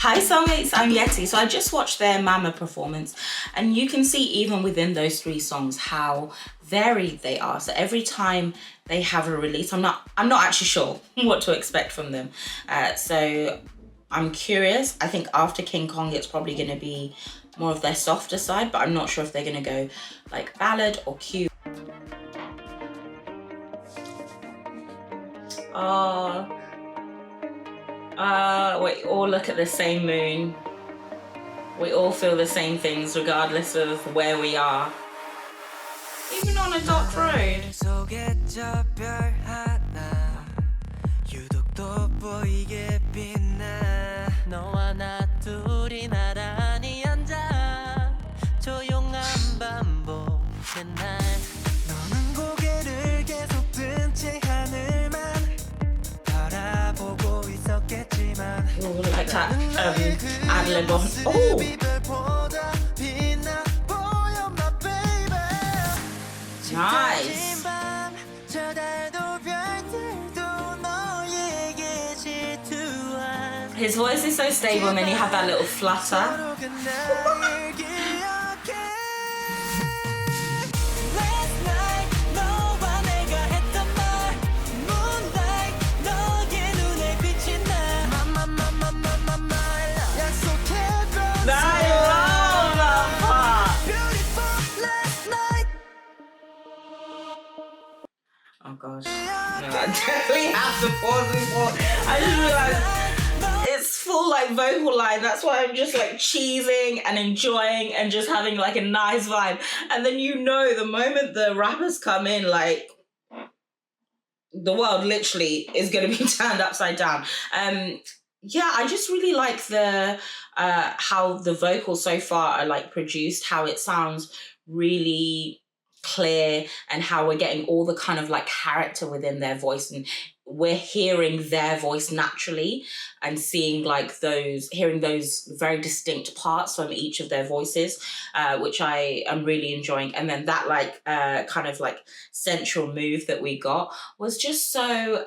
Hi cellmates, I'm Yetti. So I just watched their Mama performance, and you can see even within those 3 songs how varied they are. So every time they have a release, I'm not actually sure what to expect from them. So I'm curious. I think after King Kong, it's probably going to be more of their softer side, but I'm not sure if they're going to go like ballad or cute. We all look at the same moon. We all feel the same things regardless of where we are. Even on a dark road. Oh, like that ad-lib on. Oh! Nice. His voice is so stable, and then you have that little flutter. Oh gosh, no, I definitely have to pause before. I just realized it's full like vocal line. That's why I'm just like cheesing and enjoying and just having like a nice vibe. And then you know the moment the rappers come in, like the world literally is going to be turned upside down. Yeah, I just really like the how the vocals so far are like produced, how it sounds really clear, and how we're getting all the kind of like character within their voice, and we're hearing their voice naturally and seeing like hearing those very distinct parts from each of their voices, which I am really enjoying. And then that like kind of like central move that we got was just so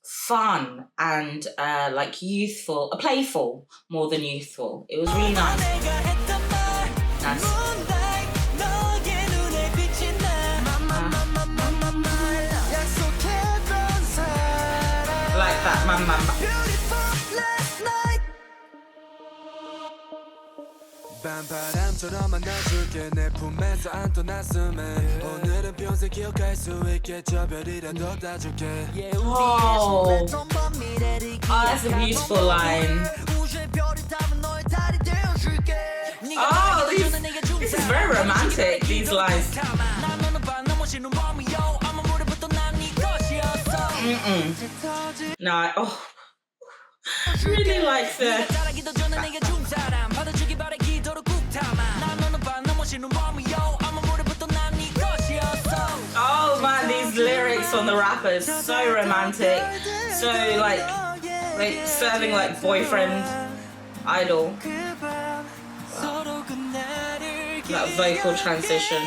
fun and like youthful, playful more than youthful. It was really nice. Nice. Like that, mama. Oh, that's a beautiful line. Oh, this is very romantic, these lines. No, I really like the... Oh man, these lyrics on the rappers, so romantic. So like serving like boyfriend, idol. Wow. That vocal transition.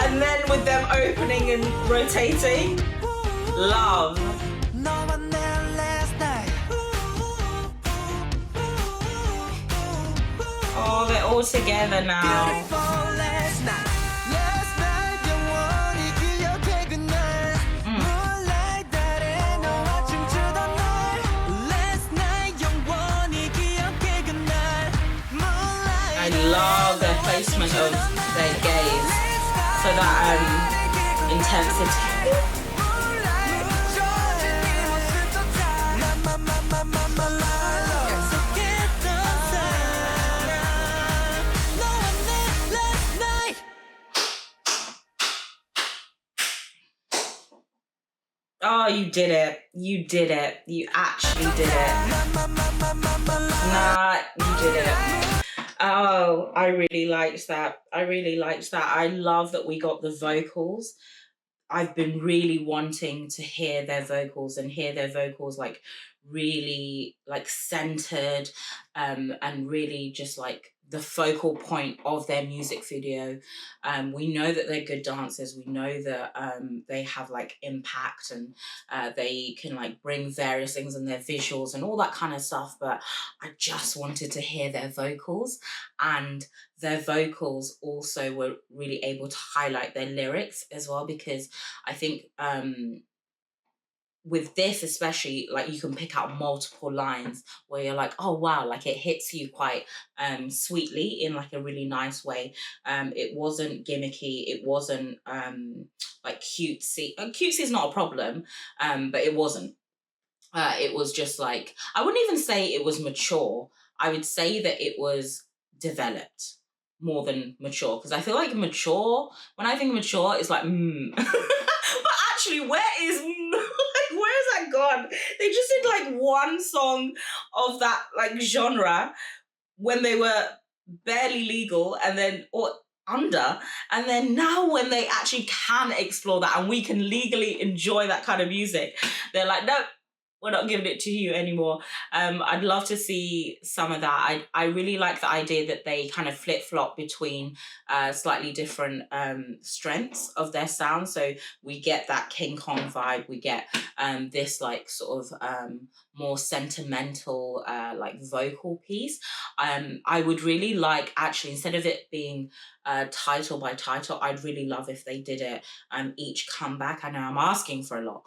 And then with them opening and rotating, love. Oh, they're all together now. I love their placement of their gaze. So that intensity. Oh, you did it. You did it. You actually did it. Nah, you did it. Oh, I really liked that. I really liked that. I love that we got the vocals. I've been really wanting to hear their vocals and hear their vocals like really like centered, and really just like the focal point of their music video. We know that they're good dancers. We know that they have like impact, and they can like bring various things in their visuals and all that kind of stuff. But I just wanted to hear their vocals, and their vocals also were really able to highlight their lyrics as well, because I think with this especially, like you can pick out multiple lines where you're like, oh wow, like it hits you quite sweetly in like a really nice way. It wasn't gimmicky, it wasn't like cutesy. Cutesy is not a problem, but it wasn't. It was just like, I wouldn't even say it was mature. I would say that it was developed more than mature, because I feel like mature, when I think mature, it's like but actually, where is that gone? They just did like one song of that like genre when they were barely legal, and then or under, and then now when they actually can explore that and we can legally enjoy that kind of music, they're like, nope, we're not giving it to you anymore. I'd love to see some of that. I really like the idea that they kind of flip-flop between slightly different strengths of their sound. So we get that King Kong vibe, we get this like sort of more sentimental like vocal piece. I would really like, actually, instead of it being title by title, I'd really love if they did it each comeback. I know I'm asking for a lot,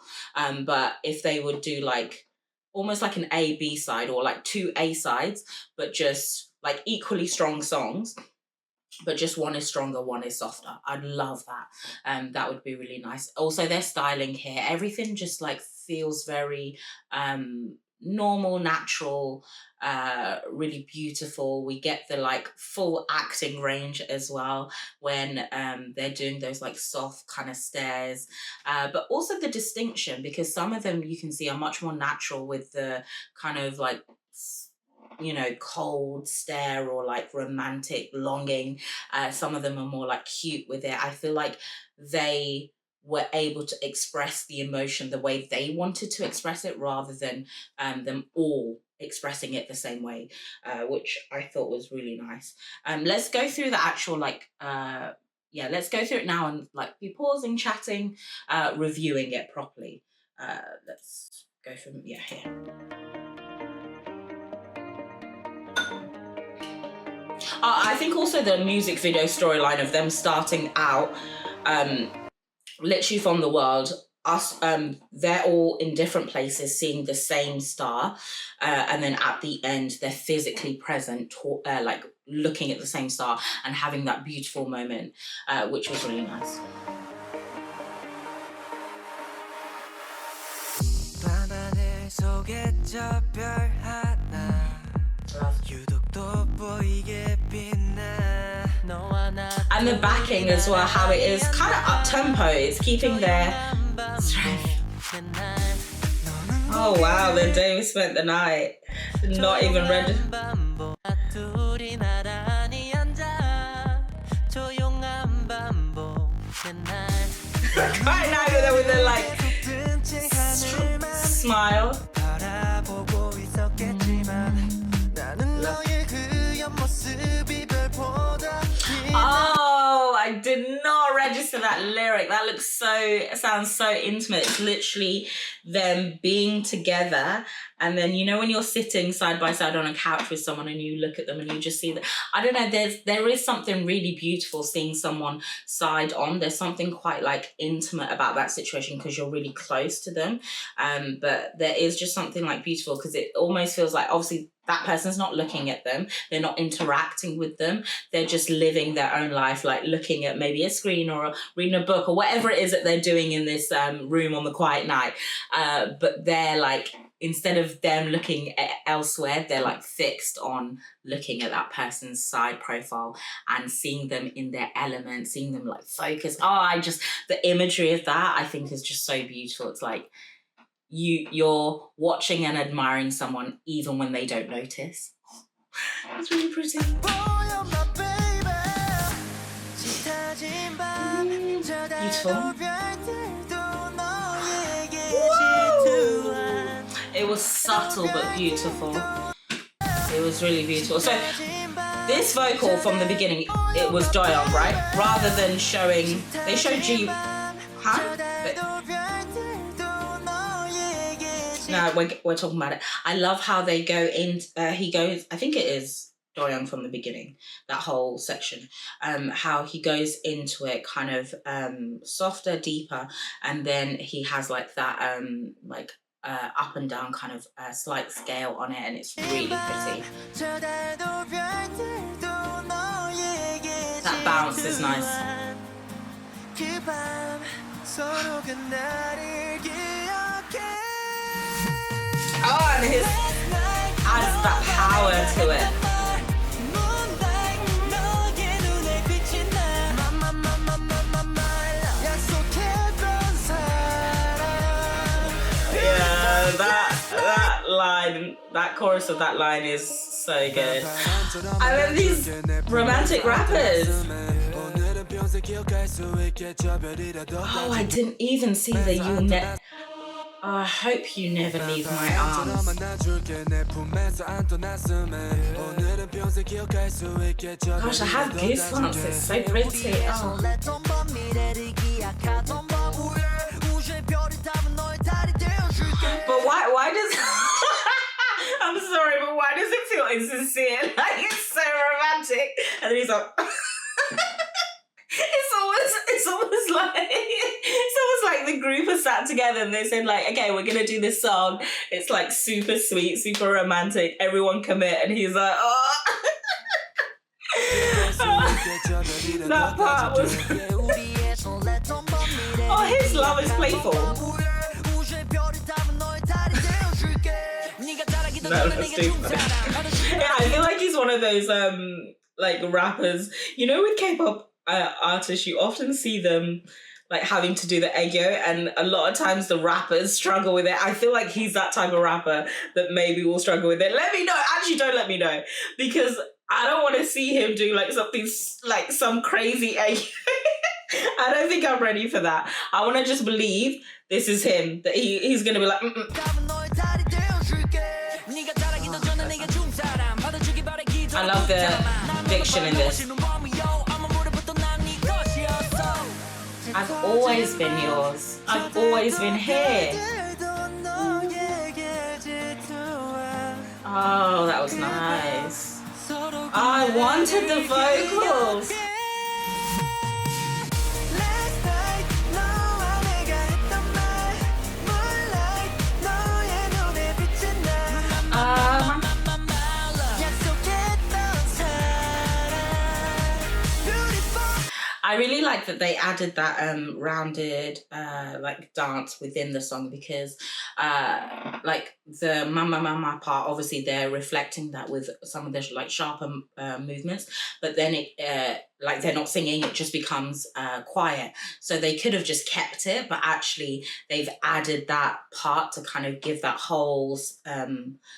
but if they would do like almost like an A-B side, or like two A sides, but just like equally strong songs, but just one is stronger, one is softer. I'd love that. That would be really nice. Also, their styling here, everything just like feels very normal, natural, really beautiful. We get the like full acting range as well when they're doing those like soft kind of stares, but also the distinction, because some of them you can see are much more natural with the kind of like, you know, cold stare or like romantic longing. Some of them are more like cute with it. I feel like they were able to express the emotion the way they wanted to express it, rather than them all expressing it the same way, which I thought was really nice. Let's go through the actual like yeah, let's go through it now and like be pausing, chatting, reviewing it properly. Let's go from here. I think also the music video storyline of them starting out literally from the world, us, they're all in different places seeing the same star, and then at the end they're physically present, like looking at the same star and having that beautiful moment, which was really nice. And the backing as well, how it is kind of up tempo, it's keeping their strength. Oh wow, the day we spent the night, not even ready. Right now they're with their like smile. Oh, I did not register that lyric. That looks so, it sounds so intimate. It's literally them being together, and then, you know, when you're sitting side by side on a couch with someone and you look at them and you just see that, I don't know, there is something really beautiful seeing someone side on. There's something quite like intimate about that situation because you're really close to them, but there is just something like beautiful because it almost feels like, obviously that person's not looking at them, they're not interacting with them, they're just living their own life, like looking at maybe a screen or reading a book or whatever it is that they're doing in this room on the quiet night, but they're like, instead of them looking elsewhere, they're like fixed on looking at that person's side profile and seeing them in their element, seeing them like focus. The imagery of that I think is just so beautiful. It's like you're watching and admiring someone even when they don't notice. It's really pretty. Beautiful. subtle but beautiful. It was really beautiful. So this vocal from the beginning, it was doyoung, right? Rather than showing, they showed jihoon. No, we're talking about it. I love how they go in. He goes, I think it is doyoung from the beginning, that whole section. How he goes into it kind of softer, deeper, and then he has like that up and down kind of slight scale on it, and it's really pretty. That bounce is nice. Oh, and his adds that power to it. Yeah, that line, that chorus of that line is so good. I love these romantic rappers. Oh, I didn't even see the unit. Oh, I hope you never leave my arms. Gosh, I have goosebumps. It's so pretty. Oh. But why does... I'm sorry, but why does it feel insincere? Like, it's so romantic. And then he's like... It's almost like the group has sat together and they said like, okay, we're gonna do this song. It's like super sweet, super romantic. Everyone commit, and he's like, oh. That part was. Oh, his love is playful. That was stupid. Yeah, I feel like he's one of those like rappers. You know, with K-pop artists, you often see them like having to do the aegyo, and a lot of times the rappers struggle with it. I feel like he's that type of rapper that maybe will struggle with it. Let me know. Actually, don't let me know, because I don't want to see him do like something like some crazy aegyo. I don't think I'm ready for that. I want to just believe this is him, that he's gonna be like I love the diction in this. I've always been yours. I've always been here. Oh, that was nice. I wanted the vocals. I really like that they added that rounded like dance within the song, because like the mama mama part, obviously they're reflecting that with some of the like sharper movements, but then it like they're not singing, it just becomes quiet. So they could have just kept it, but actually they've added that part to kind of give that whole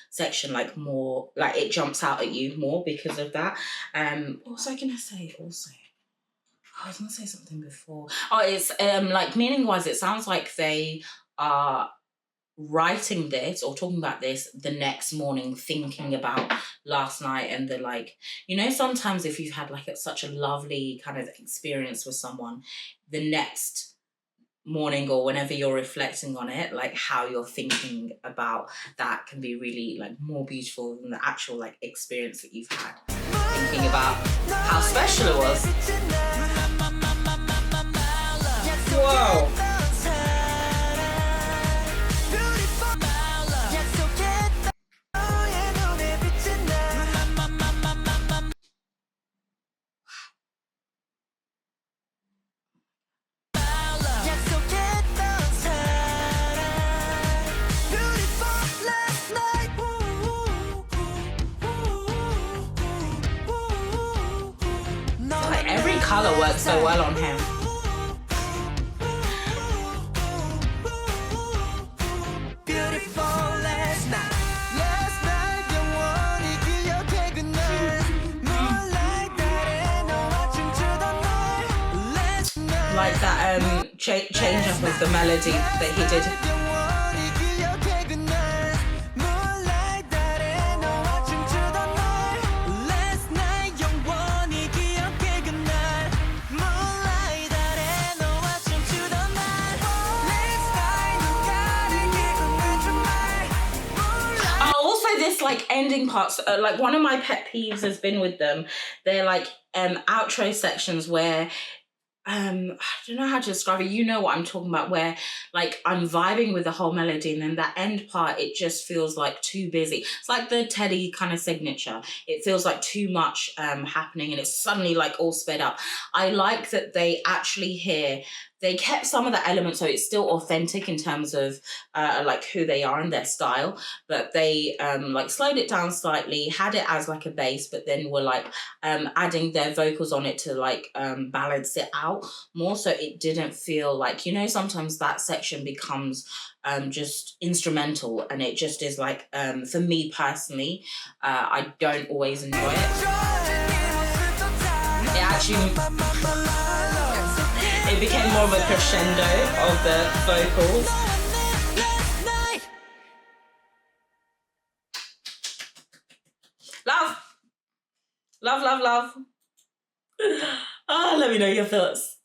section like more, like it jumps out at you more because of that. What was I gonna say also? I was gonna say something before. Oh, it's like meaning wise, it sounds like they are writing this or talking about this the next morning, thinking about last night, and the like, you know, sometimes if you've had like such a lovely kind of experience with someone, the next morning or whenever you're reflecting on it, like how you're thinking about that can be really like more beautiful than the actual like experience that you've had, thinking about how special it was. Whoa. Like every color works so well on him. Like that change up of the melody that he did. like ending parts, like one of my pet peeves has been with them. They're like outro sections where I don't know how to describe it. You know what I'm talking about, where like I'm vibing with the whole melody and then that end part, it just feels like too busy. It's like the Teddy kind of signature. It feels like too much happening and it's suddenly like all sped up. I like that they actually here, they kept some of the elements so it's still authentic in terms of like who they are and their style, but they like slowed it down slightly, had it as like a bass, but then were like adding their vocals on it to like balance it out more, so it didn't feel like, you know, sometimes that section becomes just instrumental and it just is like, for me personally, I don't always enjoy it. It actually, it became more of a crescendo of the vocals. Love. Love, love, love. Oh, let me know your thoughts.